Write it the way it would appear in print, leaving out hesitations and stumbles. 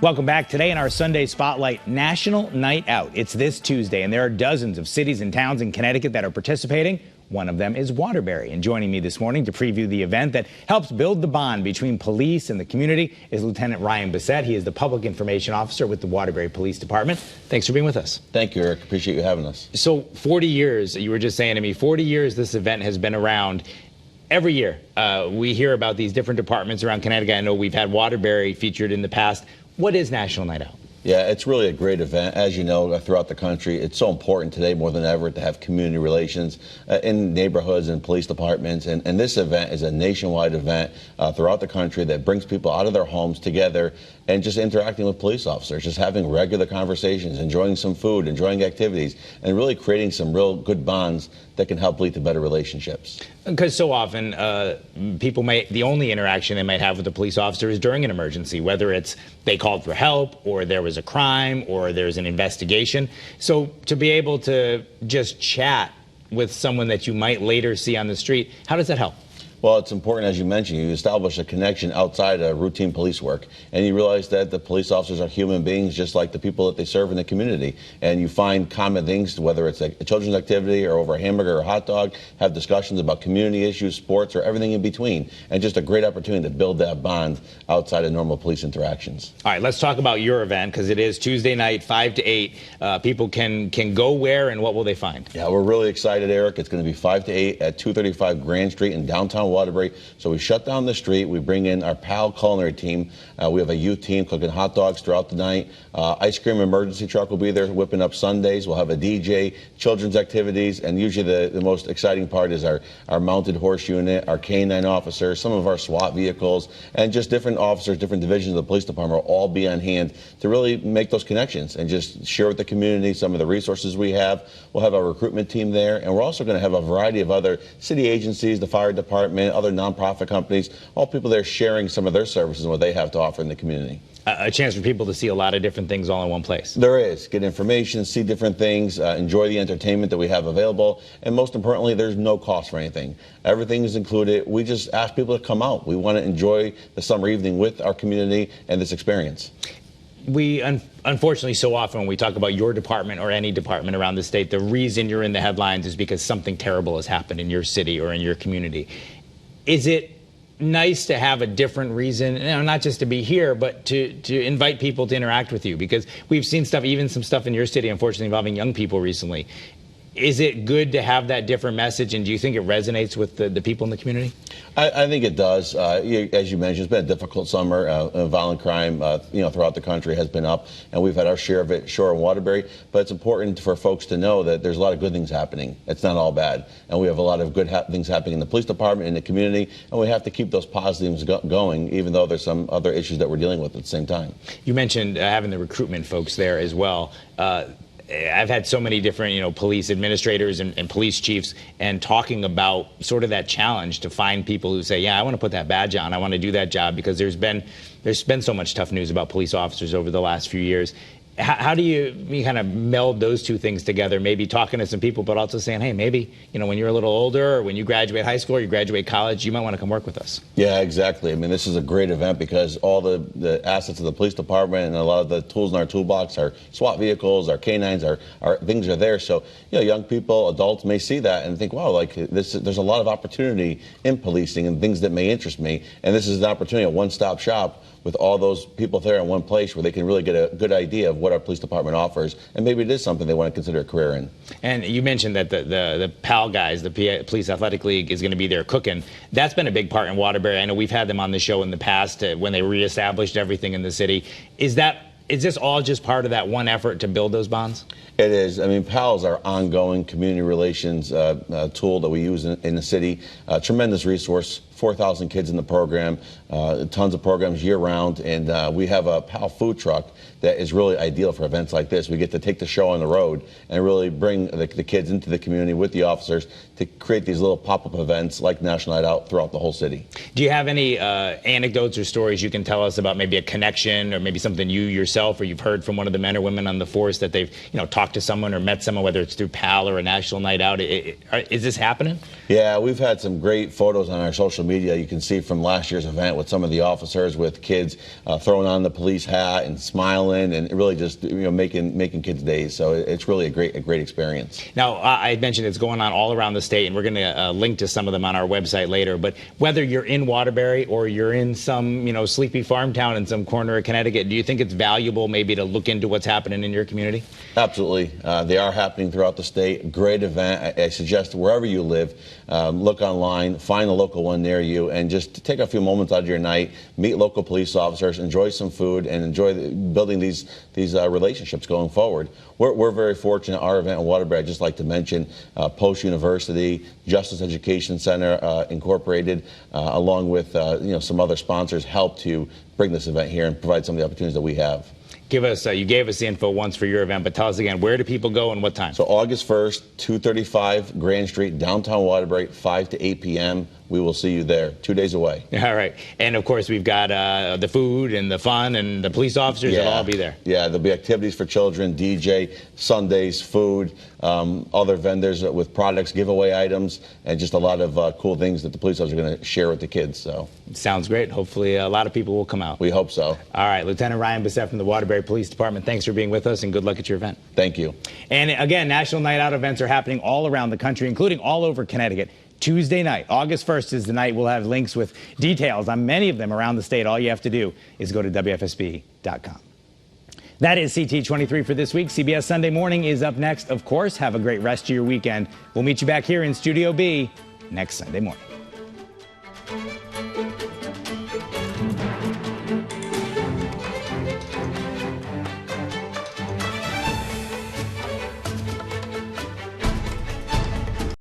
Welcome back. Today in our Sunday Spotlight, National Night Out. It's this Tuesday, and there are dozens of cities and towns in Connecticut that are participating. One of them is Waterbury. And joining me this morning to preview the event that helps build the bond between police and the community is Lieutenant Ryan Bissett. He is the Public Information Officer with the Waterbury Police Department. Thanks for being with us. Thank you, Eric. Appreciate you having us. So 40 years, you were just saying to me, 40 years this event has been around. Every year, we hear about these different departments around Connecticut. I know we've had Waterbury featured in the past. What is National Night Out? Yeah, it's really a great event. As you know, throughout the country, it's so important today more than ever to have community relations in neighborhoods and police departments. And this event is a nationwide event throughout the country that brings people out of their homes together and just interacting with police officers, just having regular conversations, enjoying some food, enjoying activities, and really creating some real good bonds that can help lead to better relationships. Because so often the only interaction they might have with a police officer is during an emergency, whether it's they called for help or there was a crime or there's an investigation. So to be able to just chat with someone that you might later see on the street, how does that help? Well, it's important, as you mentioned, you establish a connection outside of routine police work, and you realize that the police officers are human beings just like the people that they serve in the community, and you find common things, whether it's a children's activity or over a hamburger or a hot dog, have discussions about community issues, sports, or everything in between, and just a great opportunity to build that bond outside of normal police interactions. All right, let's talk about your event, because it is Tuesday night, 5 to 8. People can go where, and what will they find? Yeah, we're really excited, Eric. It's going to be 5 to 8 at 235 Grand Street in downtown Waterbury. So we shut down the street. We bring in our PAL culinary team. We have a youth team cooking hot dogs throughout the night. Ice cream emergency truck will be there whipping up sundaes. We'll have a DJ, children's activities, and usually the most exciting part is our mounted horse unit, our canine officers, some of our SWAT vehicles, and just different officers, different divisions of the police department will all be on hand to really make those connections and just share with the community some of the resources we have. We'll have our recruitment team there, and we're also going to have a variety of other city agencies, the fire department, other nonprofit companies, all people there sharing some of their services and what they have to offer in the community. A chance for people to see a lot of different things all in one place. There is. Get information, see different things, enjoy the entertainment that we have available, and most importantly, there's no cost for anything. Everything is included. We just ask people to come out. We want to enjoy the summer evening with our community and this experience. We, unfortunately, so often when we talk about your department or any department around the state, the reason you're in the headlines is because something terrible has happened in your city or in your community. Is it nice to have a different reason, not just to be here, but to invite people to interact with you? Because we've seen stuff, even some stuff in your city, unfortunately, involving young people recently. Is it good to have that different message, and do you think it resonates with the people in the community? I think it does. As you mentioned, it's been a difficult summer. Violent crime, throughout the country has been up, and we've had our share of it, sure, in Waterbury. But it's important for folks to know that there's a lot of good things happening. It's not all bad, and we have a lot of good things happening in the police department, in the community, and we have to keep those positives going, even though there's some other issues that we're dealing with at the same time. You mentioned having the recruitment folks there as well. I've had so many different, police administrators and police chiefs, and talking about sort of that challenge to find people who say, yeah, I want to put that badge on. I want to do that job, because there's been so much tough news about police officers over the last few years. How do you kind of meld those two things together, maybe talking to some people, but also saying, hey, maybe, when you're a little older, or when you graduate high school or you graduate college, you might want to come work with us? Yeah, exactly. I mean, this is a great event because all the assets of the police department and a lot of the tools in our toolbox, our SWAT vehicles, our canines, our things are there. So, young people, adults may see that and think, wow, like there's a lot of opportunity in policing and things that may interest me. And this is an opportunity, a one-stop shop with all those people there in one place where they can really get a good idea of what our police department offers, and maybe it is something they want to consider a career in. And you mentioned that the PAL guys, the Police Athletic League, is going to be there cooking. That's been a big part in Waterbury. I know we've had them on the show in the past when they reestablished everything in the city. Is this all just part of that one effort to build those bonds? It is. I mean, PAL is our ongoing community relations tool that we use in the city. Tremendous resource. 4,000 kids in the program, tons of programs year-round, and we have a PAL food truck that is really ideal for events like this. We get to take the show on the road and really bring the kids into the community with the officers to create these little pop-up events like National Night Out throughout the whole city. Do you have any anecdotes or stories you can tell us about maybe a connection or maybe something you yourself or you've heard from one of the men or women on the force that they've talked to someone or met someone, whether it's through PAL or a National Night Out? Is this happening? Yeah, we've had some great photos on our social social media, you can see from last year's event with some of the officers with kids throwing on the police hat and smiling and really just making kids' days. So it's really a great experience. Now, I mentioned it's going on all around the state, and we're going to link to some of them on our website later. But whether you're in Waterbury or you're in some sleepy farm town in some corner of Connecticut, do you think it's valuable maybe to look into what's happening in your community? Absolutely. They are happening throughout the state. Great event. I suggest wherever you live, look online, find a local one near you, and just take a few moments out of your night, meet local police officers, enjoy some food, and enjoy building these relationships going forward. We're very fortunate. Our event in Waterbury, I'd just like to mention Post University, Justice Education Center Incorporated, along with some other sponsors, helped to bring this event here and provide some of the opportunities that we have. Give us, you gave us the info once for your event, but tell us again, where do people go and what time? So August 1st, 235 Grand Street, downtown Waterbury, 5 to 8 p.m. We will see you there, 2 days away. All right. And, of course, we've got the food and the fun and the police officers will all be there. Yeah, there'll be activities for children, DJ, Sundays, food, other vendors with products, giveaway items, and just a lot of cool things that the police officers are going to share with the kids. So sounds great. Hopefully a lot of people will come out. We hope so. All right. Lieutenant Ryan Bessette from the Waterbury Police Department, thanks for being with us, and good luck at your event. Thank you. And, again, National Night Out events are happening all around the country, including all over Connecticut. Tuesday night, August 1st is the night. We'll have links with details on many of them around the state. All you have to do is go to WFSB.com. That is CT23 for this week. CBS Sunday Morning is up next. Of course, have a great rest of your weekend. We'll meet you back here in Studio B next Sunday morning.